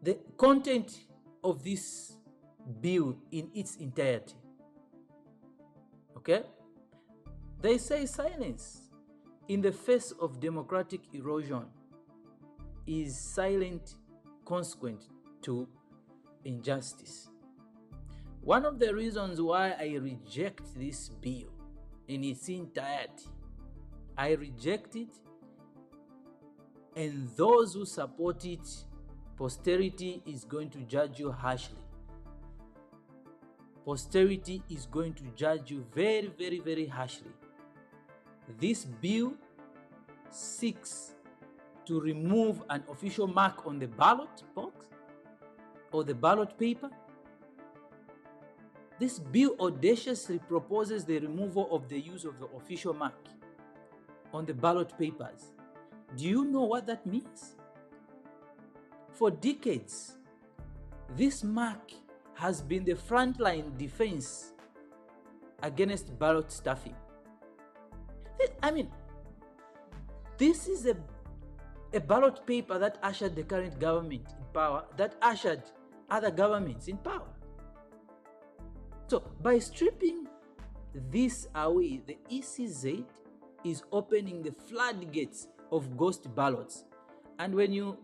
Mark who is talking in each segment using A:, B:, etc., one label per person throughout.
A: the content of this bill in its entirety. Okay? They say silence in the face of democratic erosion is silent consequent to injustice. One of the reasons why I reject this bill in its entirety, I reject it, and those who support it, posterity is going to judge you harshly. Posterity is going to judge you very, very, very harshly. This bill seeks to remove an official mark on the ballot box or the ballot paper. This bill audaciously proposes the removal of the use of the official mark on the ballot papers. Do you know what that means? For decades, this mark has been the frontline defense against ballot stuffing. I mean, this is a ballot paper that ushered the current government in power, that ushered other governments in power. So by stripping this away, the ECZ is opening the floodgates of ghost ballots. And when you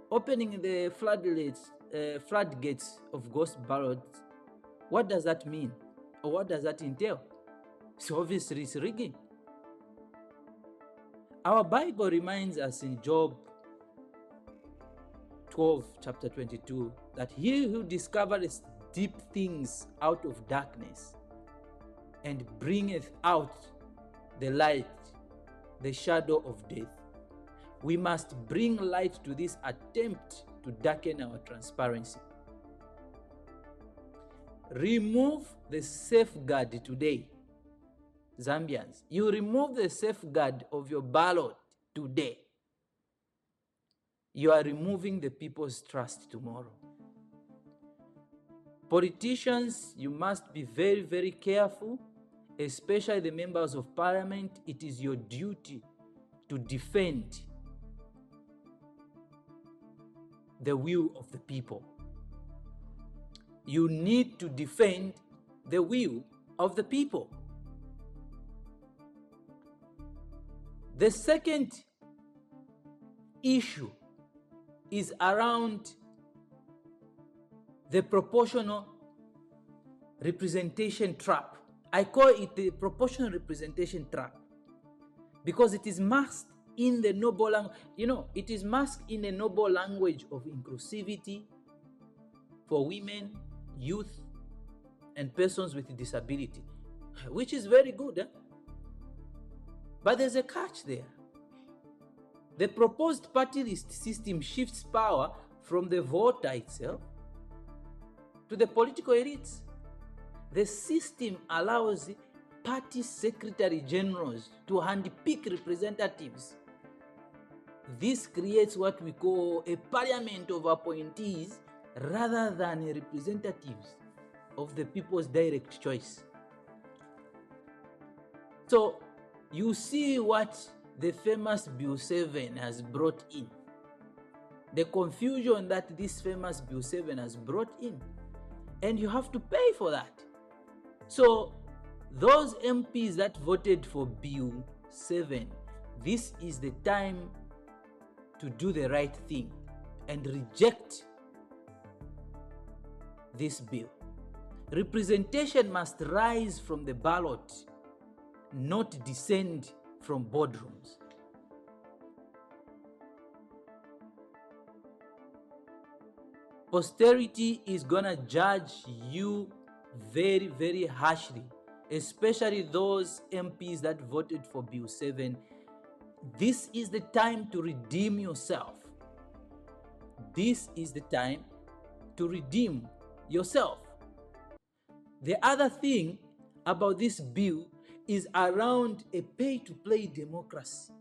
A: opening the floodgates of ghost ballots, what does that mean? Or what does that entail? So obviously it's rigging. Our Bible reminds us in Job 12, chapter 22, that he who discovereth deep things out of darkness and bringeth out the light, the shadow of death. We must bring light to this attempt to darken our transparency. Remove the safeguard today. Zambians, you remove the safeguard of your ballot today. You are removing the people's trust tomorrow. Politicians, you must be very, very careful, especially the members of parliament. It is your duty to defend the will of the people. You need to defend the will of the people. The second issue is around the proportional representation trap. I call it the proportional representation trap because it is masked in the noble language. It is masked in the noble language of inclusivity for women, youth, and persons with disability, which is very good. But there's a catch there. The proposed party list system shifts power from the voter itself to the political elites. The system allows party secretary generals to handpick representatives. This creates what we call a parliament of appointees rather than representatives of the people's direct choice. So you see what the famous Bill 7 has brought in. The confusion that this famous Bill 7 has brought in. And you have to pay for that. So those MPs that voted for Bill 7, this is the time to do the right thing and reject this bill. Representation must rise from the ballot, not descend from boardrooms. Posterity is gonna judge you very, very harshly, especially those MPs that voted for Bill 7. This is the time to redeem yourself. This is the time to redeem yourself. The other thing about this bill is around a pay-to-play democracy.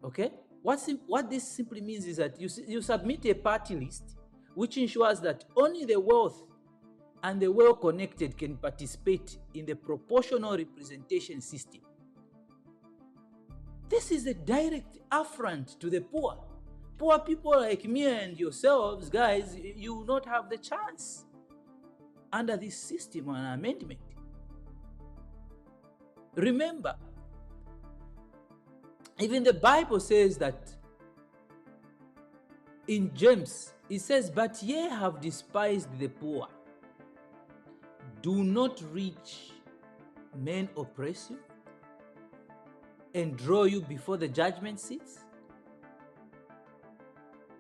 A: Okay? What this simply means is that you submit a party list which ensures that only the wealth and the well-connected can participate in the proportional representation system. This is a direct affront to the poor Poor people like me and yourselves, guys, you will not have the chance under this system and amendment. Remember, even the Bible says that in James, it says, "But ye have despised the poor. Do not rich men oppress you and draw you before the judgment seats?"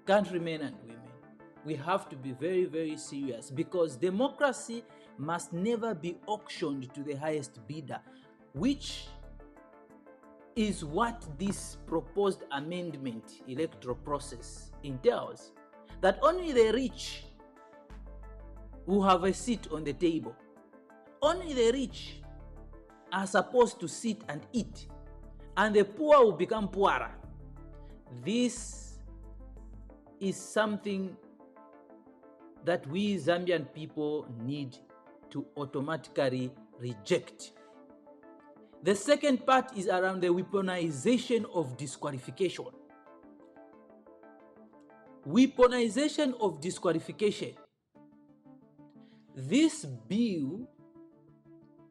A: Countrymen and women, we have to be very, very serious, because democracy must never be auctioned to the highest bidder, which is what this proposed amendment electoral process entails. That only the rich who have a seat on the table, only the rich are supposed to sit and eat, and the poor will become poorer. This is something that we Zambian people need to automatically reject. The second part is around the weaponization of disqualification. Weaponization of disqualification. This bill,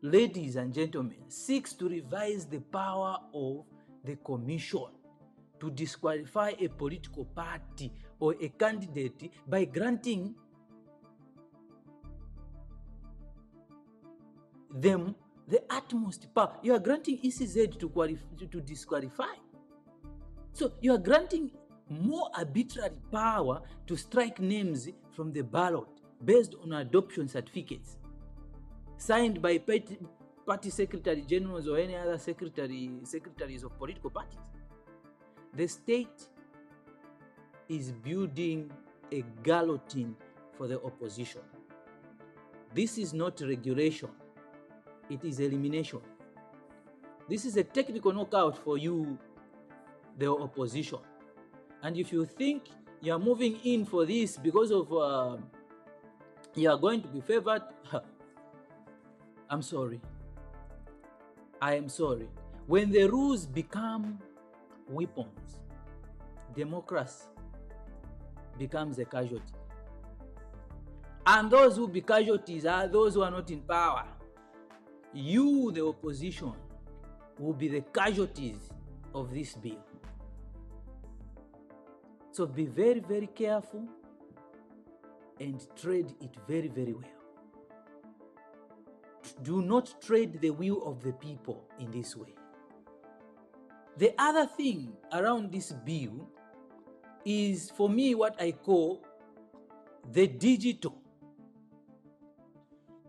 A: ladies and gentlemen, seeks to revise the power of the commission to disqualify a political party or a candidate by granting them the utmost power. You are granting ECZ to disqualify. So you are granting more arbitrary power to strike names from the ballot based on adoption certificates signed by party secretary generals or any other secretaries of political parties. The state is building a guillotine for the opposition. This is not regulation, it is elimination. This is a technical knockout for you, the opposition. And if you think you are moving in for this because of you are going to be favored, I'm sorry. I am sorry. When the rules become weapons, democracy becomes a casualty. And those who be casualties are those who are not in power. You, the opposition, will be the casualties of this bill. So be very, very careful and trade it very, very well. Do not trade the will of the people in this way. The other thing around this bill is, for me, what I call the digital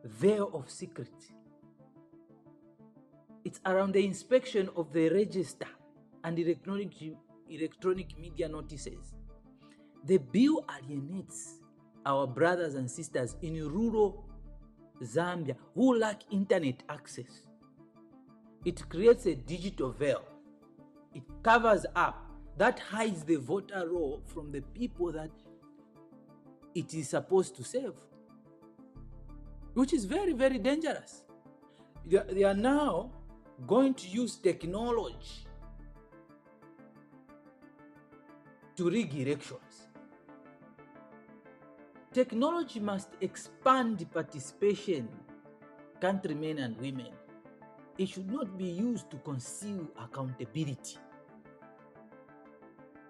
A: veil of secrecy. It's around the inspection of the register and electronic media notices. The bill alienates our brothers and sisters in rural Zambia who lack internet access. It creates a digital veil. It covers up, that hides the voter roll from the people that it is supposed to serve, which is very, very dangerous. They are now going to use technology to rig elections. Technology must expand participation, countrymen and women. It should not be used to conceal accountability.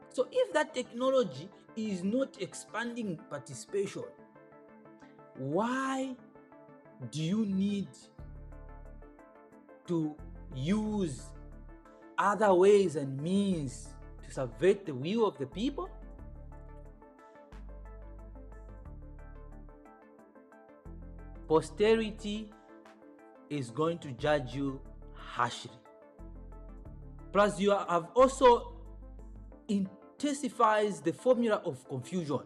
A: So if that technology is not expanding participation, why do you need to use other ways and means to subvert the will of the people? Posterity is going to judge you harshly. Plus, you have also intensifies the formula of confusion.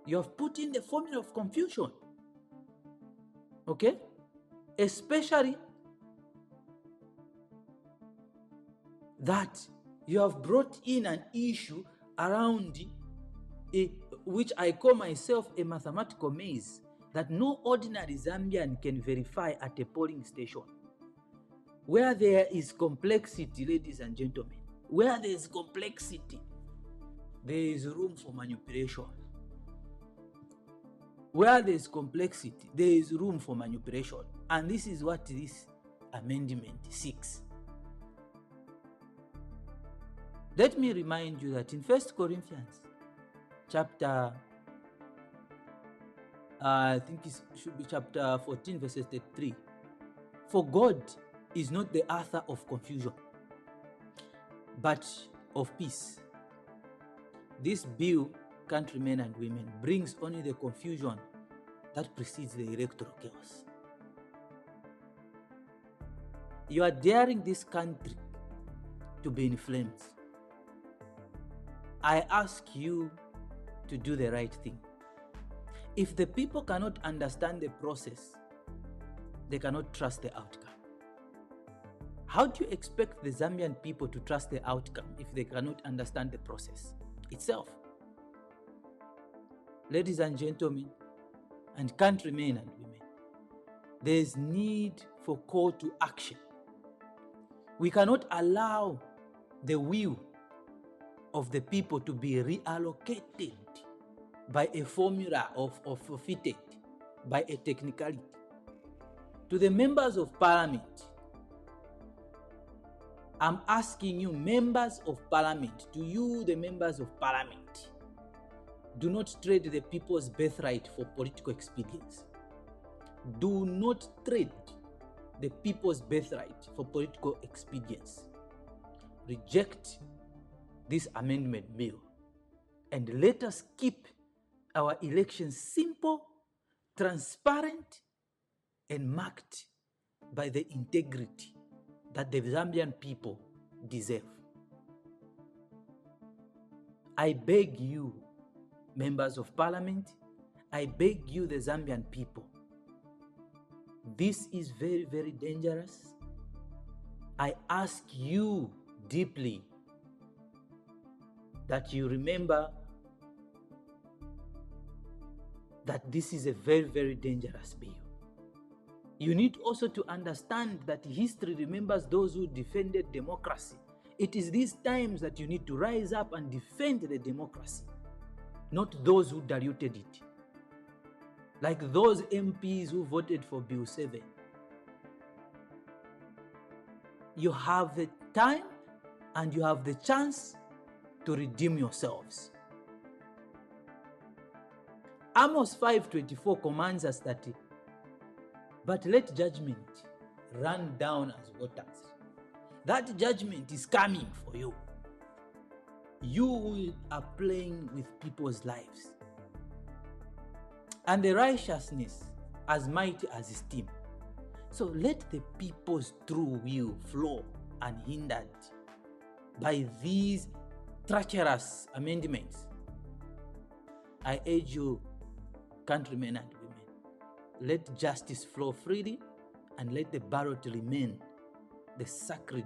A: You have put in the formula of confusion. Okay? Especially that you have brought in an issue around which I call myself a mathematical maze, that no ordinary Zambian can verify at a polling station. Where there is complexity, ladies and gentlemen, Where there is complexity, there is room for manipulation. Where there is complexity, there is room for manipulation. And this is what this amendment seeks. Let me remind you that in 1 Corinthians chapter, I think it should be chapter 14, verses 33. For God is not the author of confusion, but of peace. This bill, countrymen and women, brings only the confusion that precedes the electoral chaos. You are daring this country to be in flames. I ask you to do the right thing. If the people cannot understand the process, they cannot trust the outcome. How do you expect the Zambian people to trust the outcome if they cannot understand the process itself? Ladies and gentlemen, and countrymen and women, there is need for call to action. We cannot allow the will of the people to be reallocated by a formula of forfeited by a technicality. To the members of parliament, I'm asking you, members of parliament, to you, the members of parliament, do not trade the people's birthright for political expedience. Do not trade the people's birthright for political expedience. Reject this amendment bill and let us keep our elections simple, transparent, and marked by the integrity that the Zambian people deserve. I beg you, members of parliament, I beg you, the Zambian people, this is very, very dangerous. I ask you deeply that you remember that this is a very, very dangerous bill. You need also to understand that history remembers those who defended democracy. It is these times that you need to rise up and defend the democracy, not those who diluted it. Like those MPs who voted for Bill 7. You have the time and you have the chance to redeem yourselves. Amos 5:24 commands us that, but let judgment run down as waters. That judgment is coming for you. You are playing with people's lives. And the righteousness as mighty as steam. So let the people's true will flow unhindered by these treacherous amendments. I urge you, countrymen and women, let justice flow freely and let the ballot remain the sacred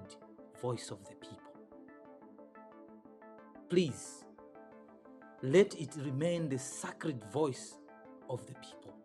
A: voice of the people. Please, let it remain the sacred voice of the people.